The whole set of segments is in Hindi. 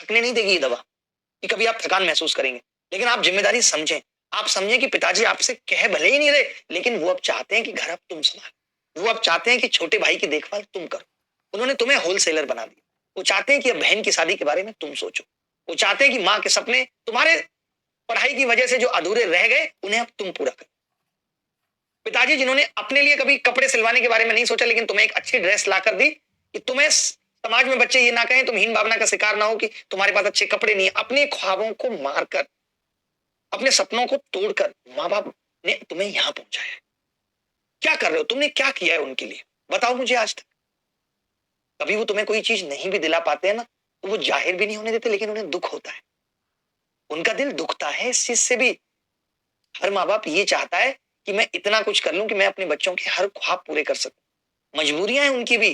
थकने नहीं देगी ये दवा कि कभी आप थकान महसूस करेंगे। लेकिन आप जिम्मेदारी समझें, आप समझें कि पिताजी आपसे कह भले ही नहीं रहे, लेकिन वो अब चाहते हैं कि घर अब तुम संभालो। वो अब चाहते हैं कि छोटे भाई की देखभाल तुम करो। उन्होंने तुम्हें होलसेलर बना दिया। वो चाहते हैं कि अब बहन की शादी के बारे में तुम सोचो। वो चाहते हैं कि माँ के सपने तुम्हारे पढ़ाई की वजह से जो अधूरे रह गए उन्हें अब तुम पूरा करो। पिताजी जिन्होंने अपने लिए कभी कपड़े सिलवाने के बारे में नहीं सोचा, लेकिन तुम्हें एक अच्छी ड्रेस ला कर दी कि तुम्हें समाज में बच्चे ये ना कहें, तुम हीन भावना का शिकार ना हो कि तुम्हारे पास अच्छे कपड़े नहीं है। अपने ख्वाबों को मारकर, अपने सपनों को तोड़कर माँ बाप ने तुम्हें यहां पहुंचाया है। क्या कर रहे हो? तुमने क्या किया है उनके लिए? बताओ मुझे आज तक। कभी वो तुम्हें कोई चीज नहीं भी दिला पाते हैं ना, तो वो जाहिर भी नहीं होने देते, लेकिन उन्हें दुख होता है। उनका दिल दुखता है इस चीज से भी। हर माँ बाप ये चाहता है कि मैं इतना कुछ कर लूं कि मैं अपने बच्चों के हर ख्वाब पूरे कर सकूं। मजबूरियां हैं उनकी भी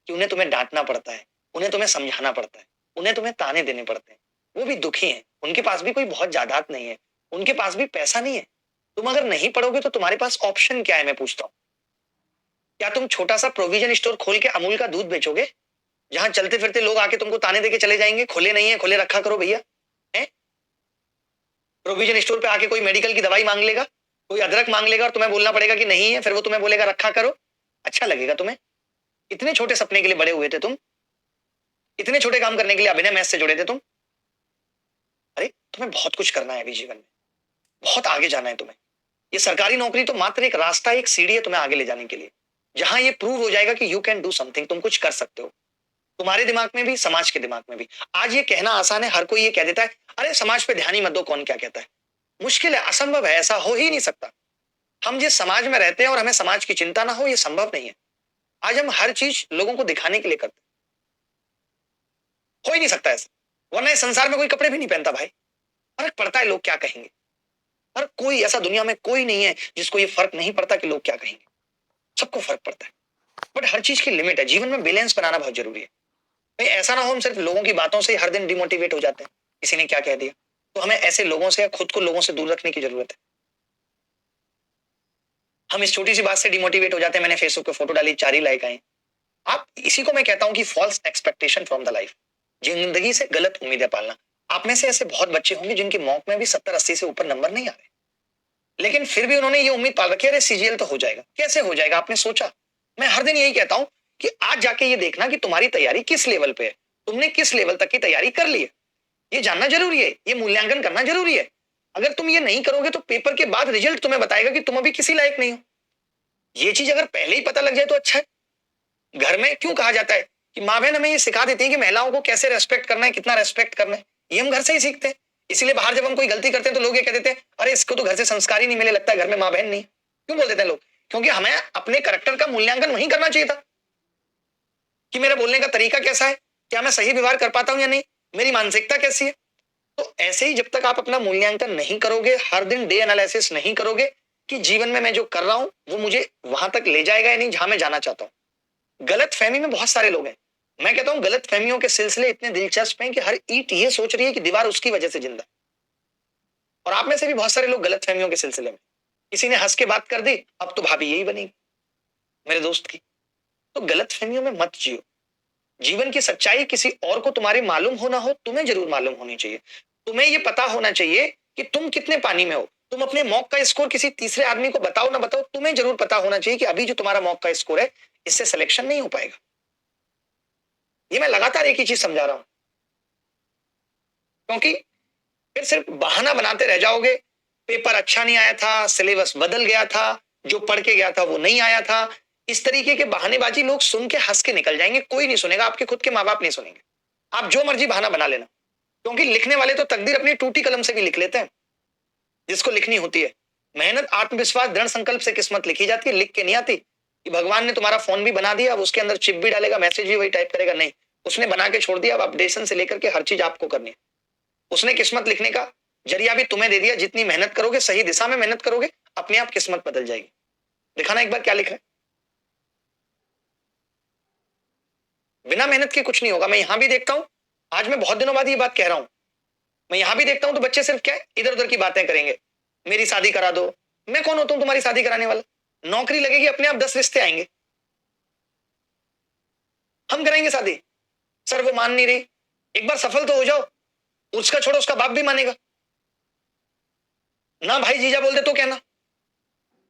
कि उन्हें तुम्हें डांटना पड़ता है, उन्हें तुम्हें समझाना पड़ता है, उन्हें तुम्हें ताने देने पड़ते हैं। वो भी दुखी हैं, उनके पास भी कोई बहुत जायदाद नहीं है, उनके पास भी पैसा नहीं है। तुम अगर नहीं पढ़ोगे तो तुम्हारे पास ऑप्शन क्या है, मैं पूछता हूँ। क्या तुम छोटा सा प्रोविजन स्टोर खोल के अमूल का दूध बेचोगे, जहां चलते फिरते लोग आके तुमको ताने देके चले जाएंगे, खुले नहीं है, खुले रखा करो भैया? है? प्रोविजन स्टोर पे आके कोई मेडिकल की दवाई मांग लेगा, कोई अदरक मांग लेगा और तुम्हें बोलना पड़ेगा कि नहीं है, फिर वो तुम्हें बोलेगा रखा करो। अच्छा लगेगा तुम्हें? इतने छोटे सपने के लिए बड़े हुए थे तुम, इतने छोटे काम करने के लिए अभिनय मैथ से जुड़े थे तुम। अरे तुम्हें बहुत कुछ करना है अभी जीवन में, बहुत आगे जाना है तुम्हें। ये सरकारी नौकरी तो मात्र एक रास्ता, एक सीढ़ी है तुम्हें आगे ले जाने के लिए, जहां ये प्रूव हो जाएगा कि यू कैन डू समथिंग, तुम कुछ कर सकते हो। तुम्हारे दिमाग में भी, समाज के दिमाग में भी। आज ये कहना आसान है, हर कोई ये कह देता है, अरे समाज पे ध्यान ही मत दो, कौन क्या कहता है। मुश्किल है, असंभव है, ऐसा हो ही नहीं सकता। हम जिस समाज में रहते हैं और हमें समाज की चिंता ना हो, ये संभव नहीं है। आज हम हर चीज लोगों को दिखाने के लिए करते हैं। हो ही नहीं सकता ऐसा, वरना इस संसार में कोई कपड़े भी नहीं पहनता भाई। फर्क पड़ता है लोग क्या कहेंगे। हर कोई ऐसा, दुनिया में कोई नहीं है जिसको ये फर्क नहीं पड़ता कि लोग क्या कहेंगे। सबको फर्क पड़ता है, बट हर चीज की लिमिट है। जीवन में बैलेंस बनाना बहुत जरूरी है। भाई ऐसा ना हो हम सिर्फ लोगों की बातों से हर दिन डिमोटिवेट हो जाते हैं, किसी ने क्या कह दिया। तो हमें ऐसे लोगों से या खुद को लोगों से दूर रखने की जरूरत है। हम इस छोटी सी बात से डिमोटिवेट हो जाते हैं, मैंने फेसबुक पे फोटो डाली, 4 ही लाइक आए। आप, इसी को मैं कहता हूं कि false expectation from the life, जिंदगी से गलत उम्मीदें पालना। आप में से ऐसे बहुत बच्चे होंगे जिनके मॉक में भी 70-80 से ऊपर नंबर नहीं आ रहे, लेकिन फिर भी उन्होंने ये उम्मीद पाल रखी है, अरे सीजीएल तो हो जाएगा। कैसे हो जाएगा आपने सोचा? मैं हर दिन यही कहता हूं कि आज जाके ये देखना कि तुम्हारी तैयारी किस लेवल पे है, तुमने किस लेवल तक की तैयारी कर ली है। ये जानना जरूरी है, ये मूल्यांकन करना जरूरी है। अगर तुम ये नहीं करोगे तो पेपर के बाद रिजल्ट तुम्हें बताएगा कि तुम अभी किसी लायक नहीं हो। ये चीज अगर पहले ही पता लग जाए तो अच्छा है। घर में क्यों कहा जाता है कि माँ बहन हमें ये सिखा देती है कि महिलाओं को कैसे रेस्पेक्ट करना है, कितना रेस्पेक्ट करना है, ये हम घर से ही सीखते हैं। इसीलिए बाहर जब हम कोई गलती करते हैं तो लोग ये कह देते हैं, अरे इसको तो घर से संस्कार ही नहीं मिले, लगता है घर में माँ बहन नहीं। क्यों बोल देते हैं लोग? क्योंकि हमें अपने करेक्टर का मूल्यांकन वहीं करना चाहिए था कि मेरे बोलने का तरीका कैसा है, क्या मैं सही व्यवहार कर पाता हूं या नहीं, मेरी मानसिकता कैसी है। तो ऐसे ही जब तक आप अपना मूल्यांकन नहीं करोगे, हर दिन डे एनालिसिस नहीं करोगे कि जीवन में मैं जो कर रहा हूं वो मुझे वहां तक ले जाएगा या नहीं जहां मैं जाना चाहता हूं। गलत फहमी में बहुत सारे लोग हैं। मैं कहता हूं गलत फहमियों के सिलसिले इतने दिलचस्प हैं कि हर ईंट ये सोच रही है कि दीवार उसकी वजह से जिंदा। और आप में से भी बहुत सारे लोग गलत फहमियों के सिलसिले में, किसी ने हंस के बात कर दी, अब तो भाभी यही बनेगी मेरे दोस्त की। तो गलत फहमियों में मत जियो। जीवन की सच्चाई किसी और को तुम्हारे मालूम होना हो, तुम्हें जरूर मालूम होनी चाहिए। तुम्हें यह पता होना चाहिए कि तुम कितने पानी में हो। तुम अपने मॉक का स्कोर किसी तीसरे आदमी को बताओ ना बताओ, तुम्हें जरूर पता होना चाहिए कि अभी जो तुम्हारा मॉक का स्कोर है, इससे सिलेक्शन नहीं हो पाएगा। ये मैं लगातार एक ही चीज समझा रहा हूं, क्योंकि फिर सिर्फ बहाना बनाते रह जाओगे। पेपर अच्छा नहीं आया था, सिलेबस बदल गया था, जो पढ़ के गया था वो नहीं आया था। इस तरीके के बहानेबाजी लोग सुन के हंस के निकल जाएंगे, कोई नहीं सुनेगा, आपके खुद के माँ बाप नहीं सुनेंगे। आप जो मर्जी बहाना बना लेना, क्योंकि लिखने वाले तो तकदीर अपनी टूटी कलम से भी लिख लेते हैं जिसको लिखनी होती है। मेहनत, आत्मविश्वास, दृढ़ संकल्प से किस्मत लिखी जाती है, लिख के नहीं आती। कि भगवान ने तुम्हारा फोन भी बना दिया, अब उसके अंदर चिप भी डालेगा, मैसेज भी वही टाइप करेगा, नहीं। उसने बना के छोड़ दिया, अब अपडेशन से लेकर के हर चीज आपको करनी है। उसने किस्मत लिखने का जरिया भी तुम्हें दे दिया। जितनी मेहनत करोगे, सही दिशा में मेहनत करोगे, अपने आप किस्मत बदल जाएगी। दिखाना एक बार क्या लिखा है। बिना मेहनत के कुछ नहीं होगा। मैं यहां भी देखता हूं, आज मैं बहुत दिनों बाद ये बात कह रहा हूं, मैं यहां भी देखता हूं तो बच्चे सिर्फ क्या है, इधर उधर की बातें करेंगे। मेरी शादी करा दो। मैं कौन होता हूं तुम्हारी शादी कराने वाला? नौकरी लगेगी, अपने आप 10 रिश्ते आएंगे, हम कराएंगे शादी। सर वो मान नहीं रही, एक बार सफल तो हो जाओ, उसका छोड़ो, उसका बाप भी मानेगा ना। भाई जीजा बोल दे तो कहना।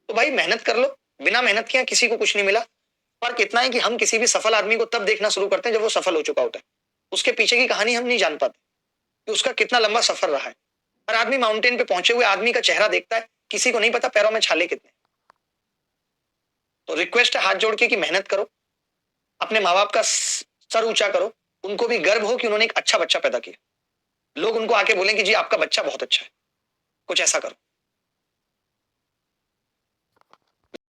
तो भाई मेहनत कर लो, बिना मेहनत किया किसी को कुछ नहीं मिला। फर्क इतना है कि हम किसी भी सफल आदमी को तब देखना शुरू करते हैं जब वो सफल हो चुका होता है। उसके पीछे की कहानी हम नहीं जान पाते कि उसका कितना लंबा सफर रहा है। हर आदमी माउंटेन पे पहुंचे हुए आदमी का चेहरा देखता है, किसी को नहीं पता पैरों में छाले कितने। तो रिक्वेस्ट है हाथ जोड़ के कि मेहनत करो, अपने माँ बाप का सर ऊंचा करो, उनको भी गर्व हो कि उन्होंने एक अच्छा बच्चा पैदा किया। लोग उनको आके बोलें कि जी आपका बच्चा बहुत अच्छा है, कुछ ऐसा करो।